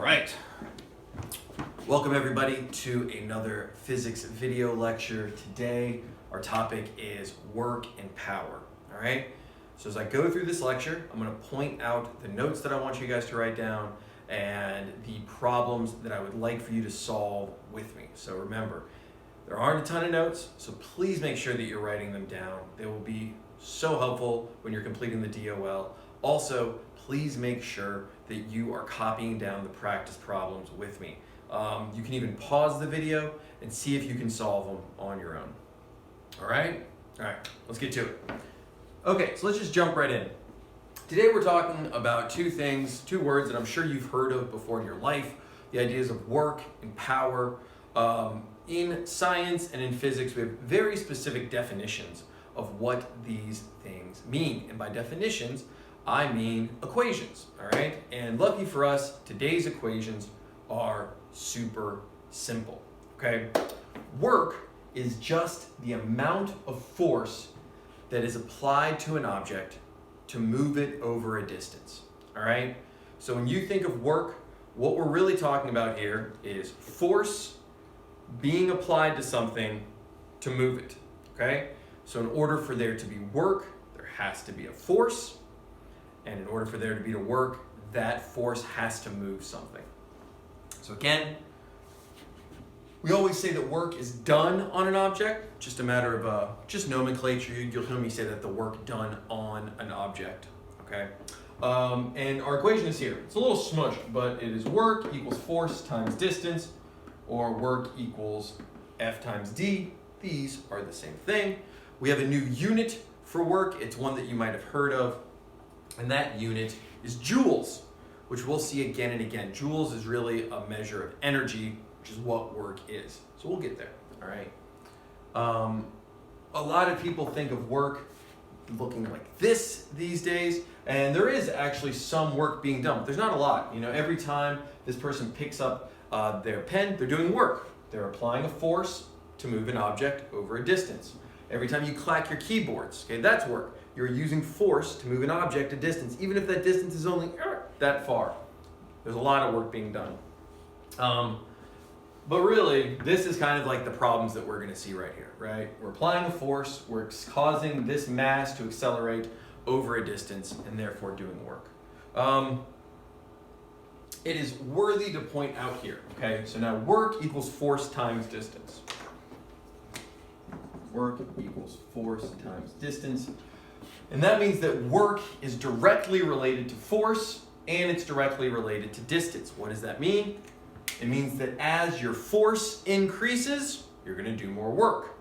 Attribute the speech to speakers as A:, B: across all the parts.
A: right. Welcome everybody to another physics video lecture. Today, our topic is work and power, all right? So as I go through this lecture, I'm gonna point out the notes that I want you guys to write down and the problems that I would like for you to solve with me. So remember, there aren't a ton of notes, so please make sure that you're writing them down. They will be so helpful when you're completing the DOL. Also, please make sure that you are copying down the practice problems with me. You can even pause the video and see if you can solve them on your own. All right, let's get to it. Okay, so let's just jump right in. Today we're talking about two words that I'm sure you've heard of before in your life, the ideas of work and power. In science and in physics, we have very specific definitions of what these things mean. And by definitions, I mean equations, all right? And lucky for us, today's equations are super simple, okay? Work is just the amount of force that is applied to an object to move it over a distance, all right? So when you think of work, what we're really talking about here is force being applied to something to move it, okay? So in order for there to be work, there has to be a force, and in order for there to be work, that force has to move something. So again, we always say that work is done on an object, just a matter of just nomenclature. You'll hear me say that the work done on an object, okay? And our equation is here. It's a little smushed, but it is work equals force times distance, or work equals F times D. These are the same thing. We have a new unit for work. It's one that you might have heard of, and that unit is joules, which we'll see again and again. Joules is really a measure of energy, which is what work is. So we'll get there, all right? A lot of people think of work looking like this these days, and there is actually some work being done, but there's not a lot. You know, every time this person picks up their pen, they're doing work. They're applying a force to move an object over a distance. Every time you clack your keyboards, okay, that's work. You're using force to move an object a distance, even if that distance is only that far. There's a lot of work being done. But really, this is kind of like the problems that we're gonna see right here, right? We're applying a force, we're causing this mass to accelerate over a distance and therefore doing work. It is worthy to point out here, okay? So now work equals force times distance. Work equals force times distance. And that means that work is directly related to force and it's directly related to distance. What does that mean? It means that as your force increases, you're gonna do more work.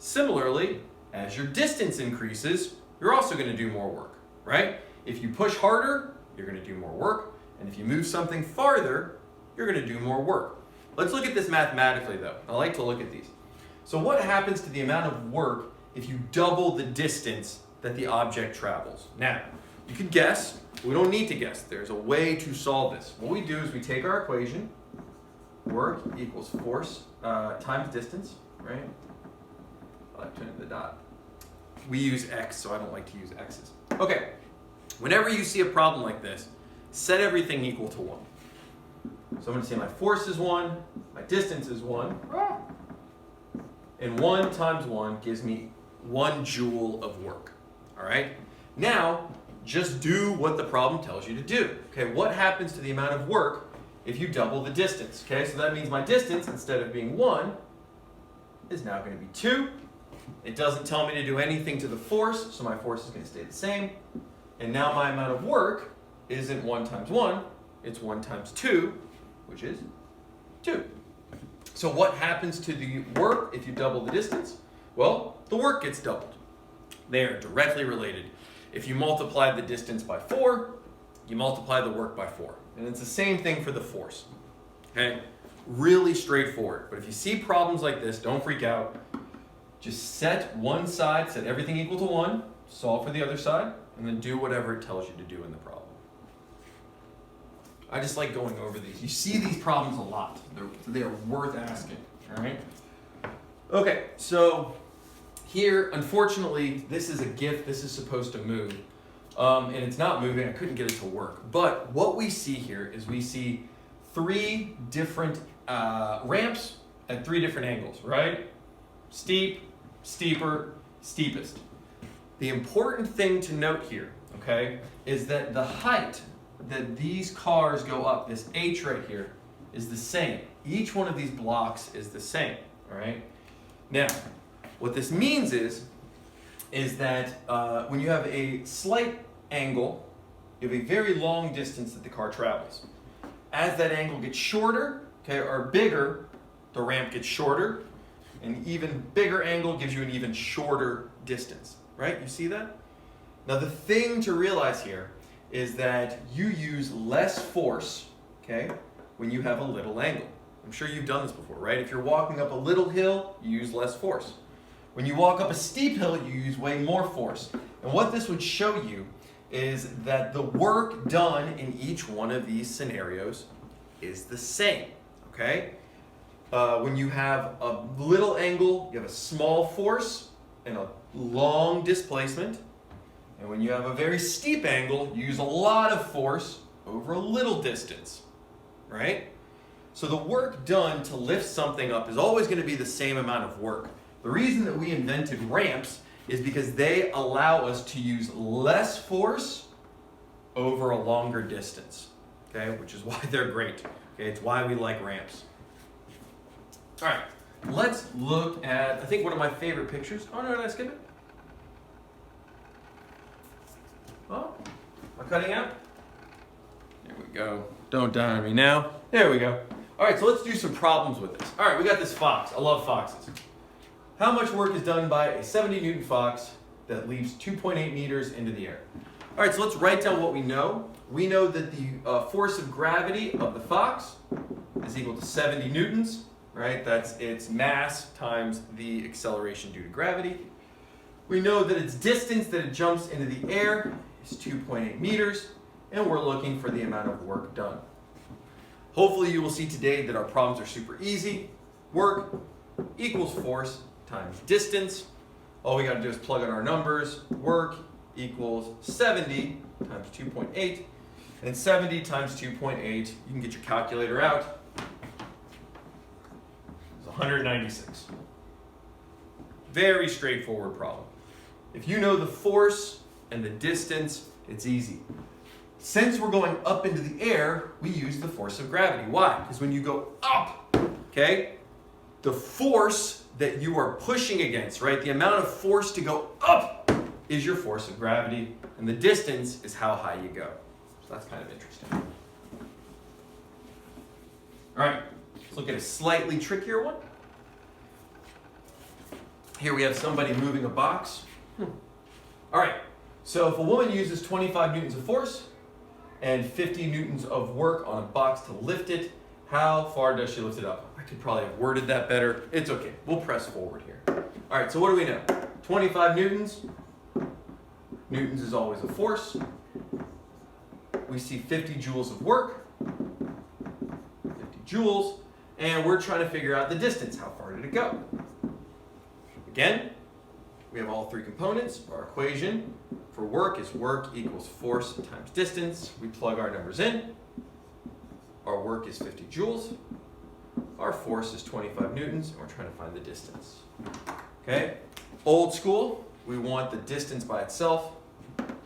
A: Similarly, as your distance increases, you're also gonna do more work, right? If you push harder, you're gonna do more work. And if you move something farther, you're gonna do more work. Let's look at this mathematically though. I like to look at these. So what happens to the amount of work if you double the distance that the object travels? Now, you could guess. We don't need to guess. There's a way to solve this. What we do is we take our equation, work equals force times distance, right? I like turning the dot. We use X, so I don't like to use X's. Okay, whenever you see a problem like this, set everything equal to 1. So I'm gonna say my force is 1, my distance is 1, and 1 times 1 gives me 1 joule of work, all right? Now, just do what the problem tells you to do, okay? What happens to the amount of work if you double the distance, okay? So that means my distance, instead of being 1, is now gonna be 2. It doesn't tell me to do anything to the force, so my force is gonna stay the same. And now my amount of work isn't 1 times 1, it's 1 times 2, which is 2. So what happens to the work if you double the distance? Well, the work gets doubled. They are directly related. If you multiply the distance by 4, you multiply the work by 4. And it's the same thing for the force, okay? Really straightforward. But if you see problems like this, don't freak out. Just set one side, set everything equal to 1, solve for the other side, and then do whatever it tells you to do in the problem. I just like going over these. You see these problems a lot. They are worth asking, all right? Okay, so here, unfortunately, this is a GIF. This is supposed to move. And it's not moving. I couldn't get it to work. But what we see here is we see three different ramps at three different angles, right? Steep, steeper, steepest. The important thing to note here, okay, is that the height that these cars go up, this H right here, is the same. Each one of these blocks is the same, all right? Now, what this means is that when you have a slight angle, you have a very long distance that the car travels. As that angle gets shorter, okay, or bigger, the ramp gets shorter. An even bigger angle gives you an even shorter distance, right? You see that? Now the thing to realize here is that you use less force, okay, when you have a little angle. I'm sure you've done this before, right? If you're walking up a little hill, you use less force. When you walk up a steep hill, you use way more force. And what this would show you is that the work done in each one of these scenarios is the same, okay? When you have a little angle, you have a small force and a long displacement. And when you have a very steep angle, you use a lot of force over a little distance, right? So the work done to lift something up is always going to be the same amount of work. The reason that we invented ramps is because they allow us to use less force over a longer distance, okay? Which is why they're great, okay? It's why we like ramps. All right, let's look at, I think one of my favorite pictures. Oh, no, did I skip it? Oh, am I cutting out? There we go. Don't die on me now. There we go. All right, so let's do some problems with this. All right, we got this fox. I love foxes. How much work is done by a 70 Newton fox that leaps 2.8 meters into the air? All right, so let's write down what we know. We know that the force of gravity of the fox is equal to 70 newtons, right? That's its mass times the acceleration due to gravity. We know that its distance that it jumps into the air is 2.8 meters, and we're looking for the amount of work done. Hopefully you will see today that our problems are super easy. Work equals force times distance. All we got to do is plug in our numbers. Work equals 70 times 2.8. And 70 times 2.8, you can get your calculator out. It's 196. Very straightforward problem. If you know the force and the distance, it's easy. Since we're going up into the air, we use the force of gravity. Why? Because when you go up, okay, the force that you are pushing against, right, the amount of force to go up is your force of gravity, and the distance is how high you go. So that's kind of interesting. All right, let's look at a slightly trickier one. Here we have somebody moving a box. All right, so if a woman uses 25 newtons of force and 50 newtons of work on a box to lift it, how far does she lift it up? I could probably have worded that better. It's okay, we'll press forward here. All right, so what do we know? 25 newtons. Newtons is always a force. We see 50 joules of work, 50 joules, and we're trying to figure out the distance. How far did it go? Again, we have all three components. Our equation for work is work equals force times distance. We plug our numbers in. Our work is 50 joules. Our force is 25 newtons, and we're trying to find the distance. Okay? Old school, we want the distance by itself.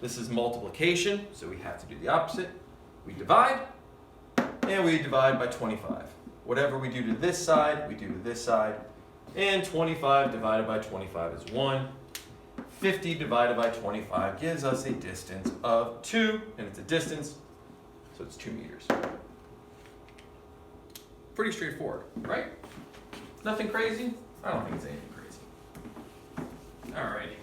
A: This is multiplication, so we have to do the opposite. We divide, and we divide by 25. Whatever we do to this side, we do to this side. And 25 divided by 25 is 1. 50 divided by 25 gives us a distance of 2, and it's a distance, so it's 2 meters. Pretty straightforward, right? Nothing crazy? I don't think it's anything crazy. Alrighty.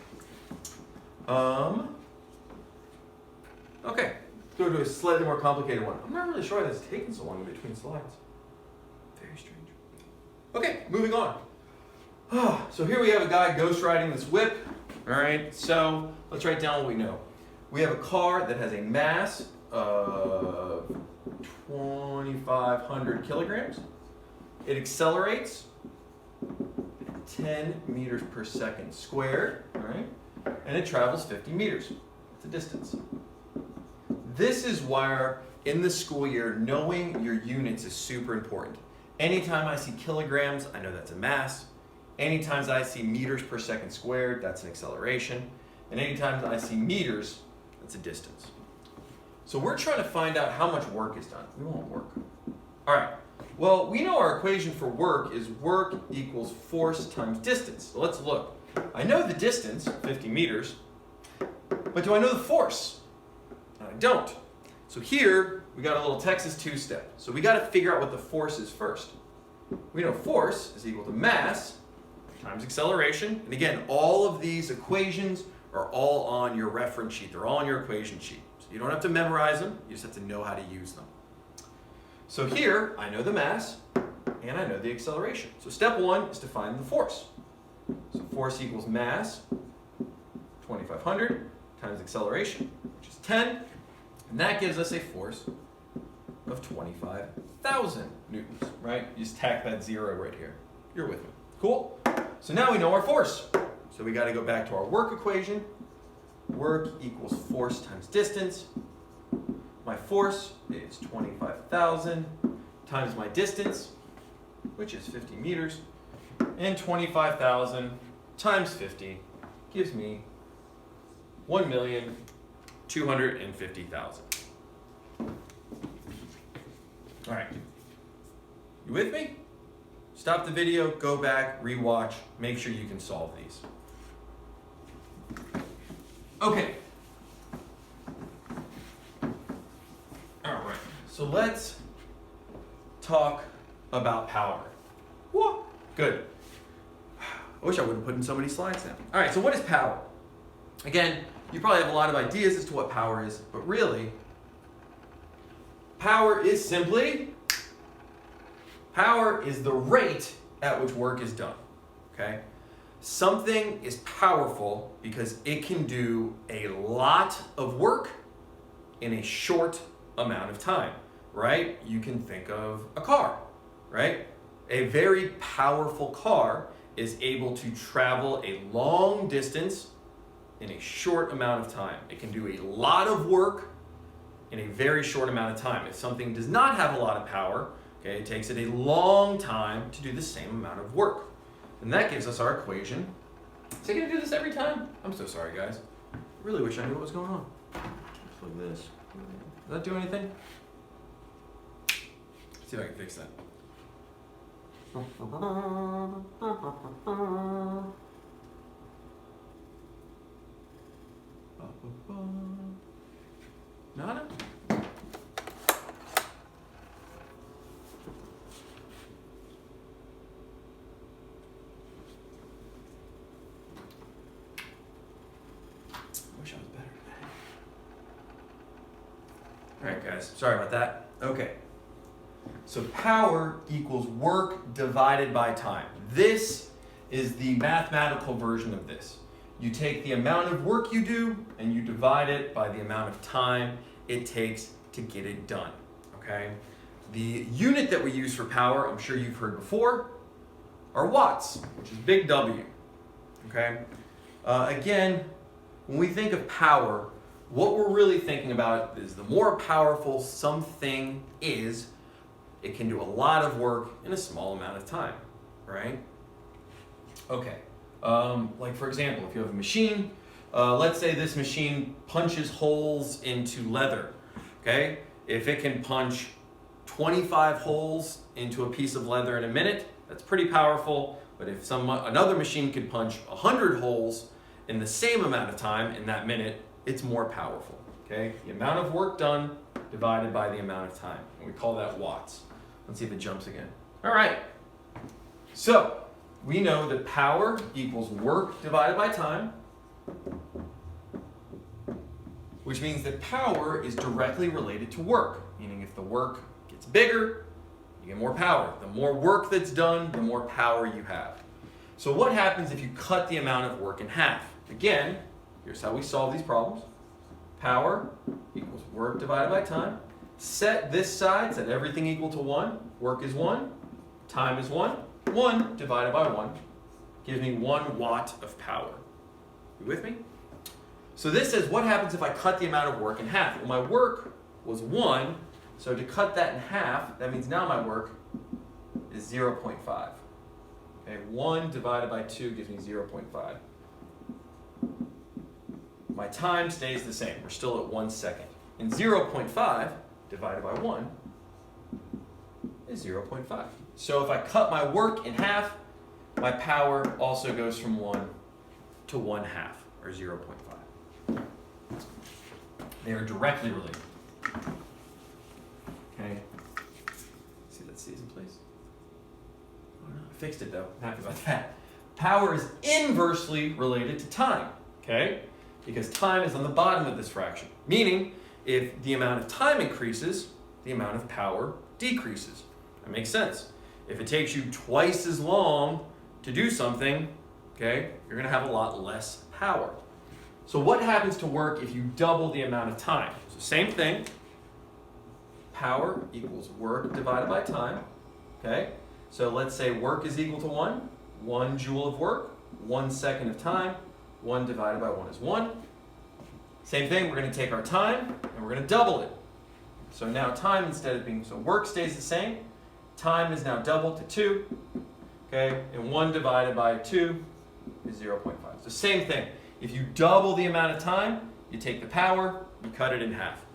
A: Okay, let's go to a slightly more complicated one. I'm not really sure why this is taking so long in between slides. Very strange. Okay, moving on. So here we have a guy ghost riding this whip. All right, so let's write down what we know. We have a car that has a mass of 2,500 kilograms. It accelerates 10 meters per second squared, all right? And it travels 50 meters. It's a distance. This is where in the school year, knowing your units is super important. Anytime I see kilograms, I know that's a mass. Anytime I see meters per second squared, that's an acceleration. And anytime I see meters, that's a distance. So we're trying to find out how much work is done. We want work. All right. Well, we know our equation for work is work equals force times distance. So let's look. I know the distance, 50 meters, but do I know the force? I don't. So here, we got a little Texas two-step. So we got to figure out what the force is first. We know force is equal to mass times acceleration. And again, all of these equations are all on your reference sheet. They're all on your equation sheet. So you don't have to memorize them. You just have to know how to use them. So here, I know the mass and I know the acceleration. So step one is to find the force. So force equals mass, 2,500, times acceleration, which is 10. And that gives us a force of 25,000 newtons, right? You just tack that zero right here. You're with me. Cool? So now we know our force. So we got to go back to our work equation. Work equals force times distance. My force is 25,000 times my distance, which is 50 meters. And 25,000 times 50 gives me 1,250,000. All right. You with me? Stop the video, go back, rewatch, make sure you can solve these. Okay. All right. So let's talk about power. Whoa. Good. I wish I would have put in so many slides now. All right, so what is power? Again, you probably have a lot of ideas as to what power is, but really, power is simply, power is the rate at which work is done, okay? Something is powerful because it can do a lot of work in a short amount of time, right? You can think of a car, right? A very powerful car is able to travel a long distance in a short amount of time. It can do a lot of work in a very short amount of time. If something does not have a lot of power, okay, it takes it a long time to do the same amount of work. And that gives us our equation. Is it going to do this every time? I'm so sorry, guys. I really wish I knew what was going on. Just like this. Does that do anything? Let's see if I can fix that. Nada? I wish I was better today. All right, guys. Sorry about that. Okay. So power equals work divided by time. This is the mathematical version of this. You take the amount of work you do and you divide it by the amount of time it takes to get it done, okay? The unit that we use for power, I'm sure you've heard before, are watts, which is big W, okay? Again, when we think of power, what we're really thinking about is the more powerful something is, it can do a lot of work in a small amount of time, right? Okay, like for example, if you have a machine, let's say this machine punches holes into leather, okay? If it can punch 25 holes into a piece of leather in a minute, that's pretty powerful, but if another machine could punch 100 holes in the same amount of time in that minute, it's more powerful, okay? The amount of work done divided by the amount of time, and we call that watts. Let's see if it jumps again. All right, so we know that power equals work divided by time, which means that power is directly related to work, meaning if the work gets bigger, you get more power. The more work that's done, the more power you have. So what happens if you cut the amount of work in half? Again, here's how we solve these problems. Power equals work divided by time. Set this side, set everything equal to 1. Work is 1, time is 1. 1 divided by 1 gives me 1 watt of power. You with me? So this says, what happens if I cut the amount of work in half? Well, my work was 1, So to cut that in half, that means now my work is 0.5. Okay, 1 divided by 2 gives me 0.5. My time stays the same. We're still at 1 second. And 0.5 divided by 1 is 0.5. So if I cut my work in half, my power also goes from 1 to 1/2, or 0.5. They are directly related. Okay. See, that stays in place. Oh no, I fixed it though. I'm happy about that. Power is inversely related to time. Okay? Because time is on the bottom of this fraction. Meaning, if the amount of time increases, the amount of power decreases. That makes sense. If it takes you twice as long to do something, okay, you're going to have a lot less power. So what happens to work if you double the amount of time? So same thing. Power equals work divided by time. Okay? So let's say work is equal to 1. 1 joule of work, 1 second of time. 1 divided by 1 is 1. Same thing, we're going to take our time and we're going to double it. So now time, instead of being, so work stays the same. Time is now doubled to 2. Okay, and 1 divided by 2 is 0.5. So same thing. If you double the amount of time, you take the power, you cut it in half.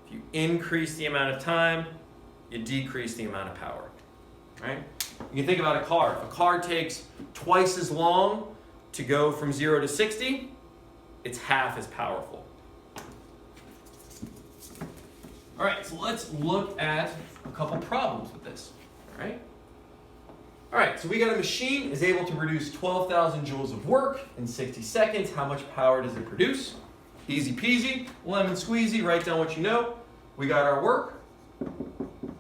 A: If you increase the amount of time, you decrease the amount of power. Right? You can think about a car. If a car takes twice as long to go from 0 to 60, it's half as powerful. All right, so let's look at a couple problems with this. All right, so we got a machine is able to produce 12,000 joules of work in 60 seconds. How much power does it produce? Easy peasy, lemon squeezy, write down what you know. We got our work,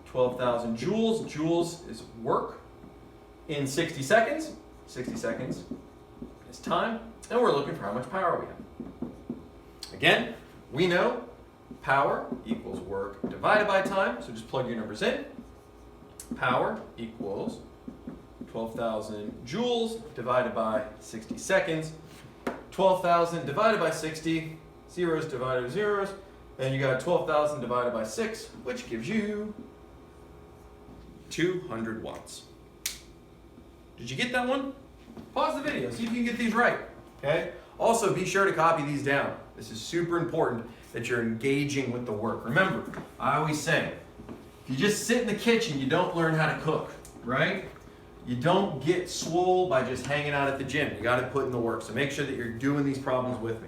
A: 12,000 joules. Joules is work in 60 seconds. 60 seconds is time, and we're looking for how much power we have. Again, we know power equals work divided by time, so just plug your numbers in. Power equals 12,000 joules divided by 60 seconds. 12,000 divided by 60, zeros divided by zeros, and you got 12,000 divided by 6, which gives you 200 watts. Did you get that one? Pause the video, see if you can get these right. Okay? Also, be sure to copy these down. This is super important that you're engaging with the work. Remember, I always say, if you just sit in the kitchen, you don't learn how to cook, right? You don't get swole by just hanging out at the gym. You got to put in the work. So make sure that you're doing these problems with me.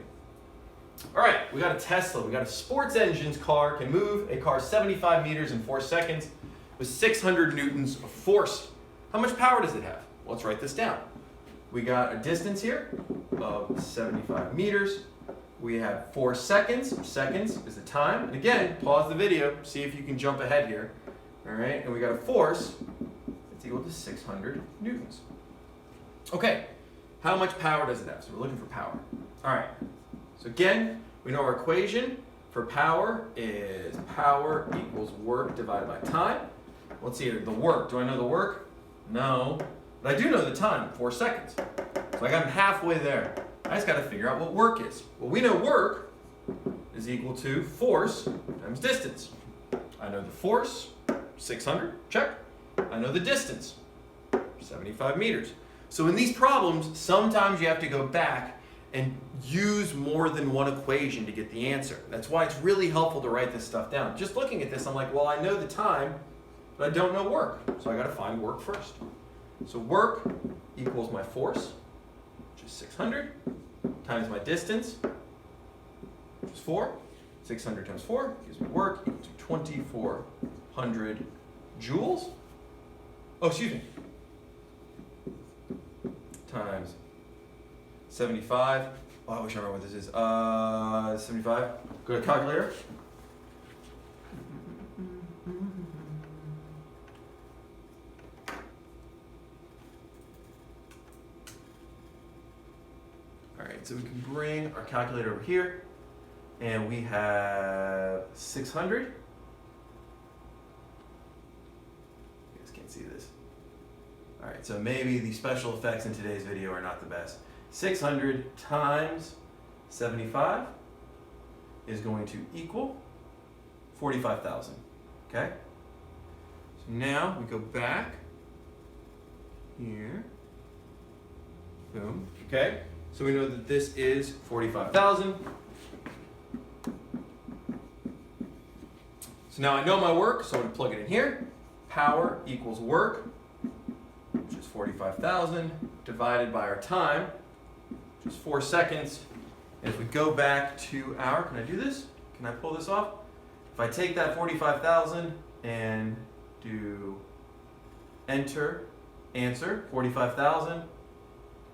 A: All right, we got a Tesla. We got a sports engines car, can move a car 75 meters in 4 seconds with 600 newtons of force. How much power does it have? Well, let's write this down. We got a distance here of 75 meters. We have 4 seconds. Seconds is the time. And again, pause the video, see if you can jump ahead here. All right, and we got a force. It's equal to 600 newtons. Okay, how much power does it have? So we're looking for power. All right, so again, we know our equation for power is power equals work divided by time. Let's see here, the work. Do I know the work? No, but I do know the time, 4 seconds. So I got halfway there. I just got to figure out what work is. Well, we know work is equal to force times distance. I know the force, 600, check. I know the distance, 75 meters. So in these problems, sometimes you have to go back and use more than one equation to get the answer. That's why it's really helpful to write this stuff down. Just looking at this, I'm like, well, I know the time, but I don't know work. So I got to find work first. So work equals my force, which is 600, times my distance, which is 4. 600 times 4 gives me work equal to 2,400 joules. Oh, excuse me. Times 75. Oh, I wish I remember what this is. 75. Go to calculator. All right, so we can bring our calculator over here, and we have 600. You guys can't see this. All right, so maybe the special effects in today's video are not the best. 600 times 75 is going to equal 45,000. okay? So now we go back here, boom, okay? So we know that this is 45,000. So now I know my work, so I'm going to plug it in here. Power equals work, which is 45,000, divided by our time, which is 4 seconds. And if we go back to our, can I do this? Can I pull this off? If I take that 45,000 and do enter, answer, 45,000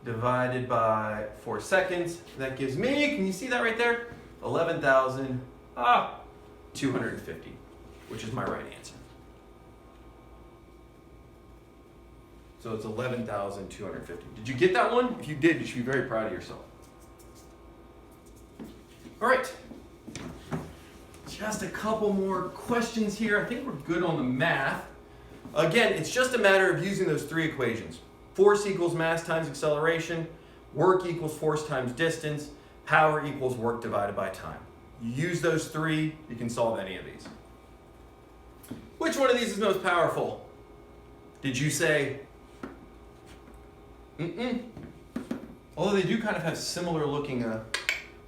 A: divided by 4 seconds, that gives me, can you see that right there? 11,250, which is my right answer. So it's 11,250. Did you get that one? If you did, you should be very proud of yourself. All right. Just a couple more questions here. I think we're good on the math. Again, it's just a matter of using those 3 equations. Force equals mass times acceleration. Work equals force times distance. Power equals work divided by time. You use those 3, you can solve any of these. Which one of these is most powerful? Did you say although they do kind of have similar looking,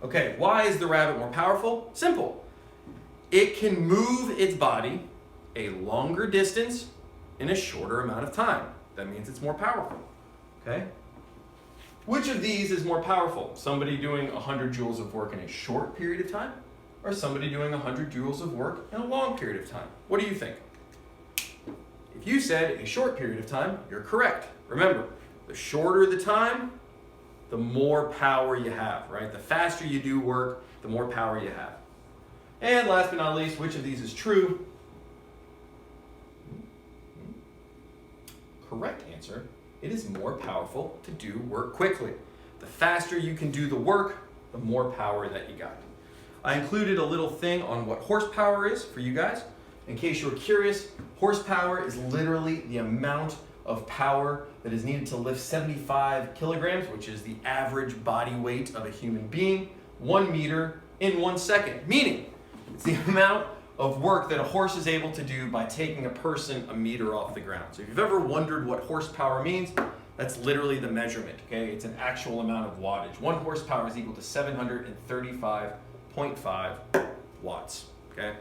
A: okay, why is the rabbit more powerful? Simple. It can move its body a longer distance in a shorter amount of time. That means it's more powerful, okay? Which of these is more powerful? Somebody doing 100 joules of work in a short period of time, or somebody doing 100 joules of work in a long period of time? What do you think? If you said a short period of time, you're correct. Remember, the shorter the time, the more power you have, right? The faster you do work, the more power you have. And last but not least, which of these is true? Correct answer, it is more powerful to do work quickly. The faster you can do the work, the more power that you got. I included a little thing on what horsepower is for you guys. In case you're curious, horsepower is literally the amount of power that is needed to lift 75 kilograms, which is the average body weight of a human being, 1 meter in 1 second. Meaning, it's the amount of work that a horse is able to do by taking a person a meter off the ground. So if you've ever wondered what horsepower means, that's literally the measurement, okay? It's an actual amount of wattage. 1 horsepower is equal to 735.5 watts, okay?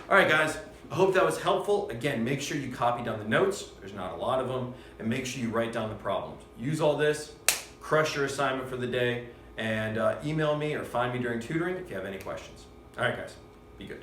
A: All right, guys, I hope that was helpful. Again, make sure you copy down the notes. There's not a lot of them. And make sure you write down the problems. Use all this, crush your assignment for the day, and email me or find me during tutoring if you have any questions. All right, guys, be good.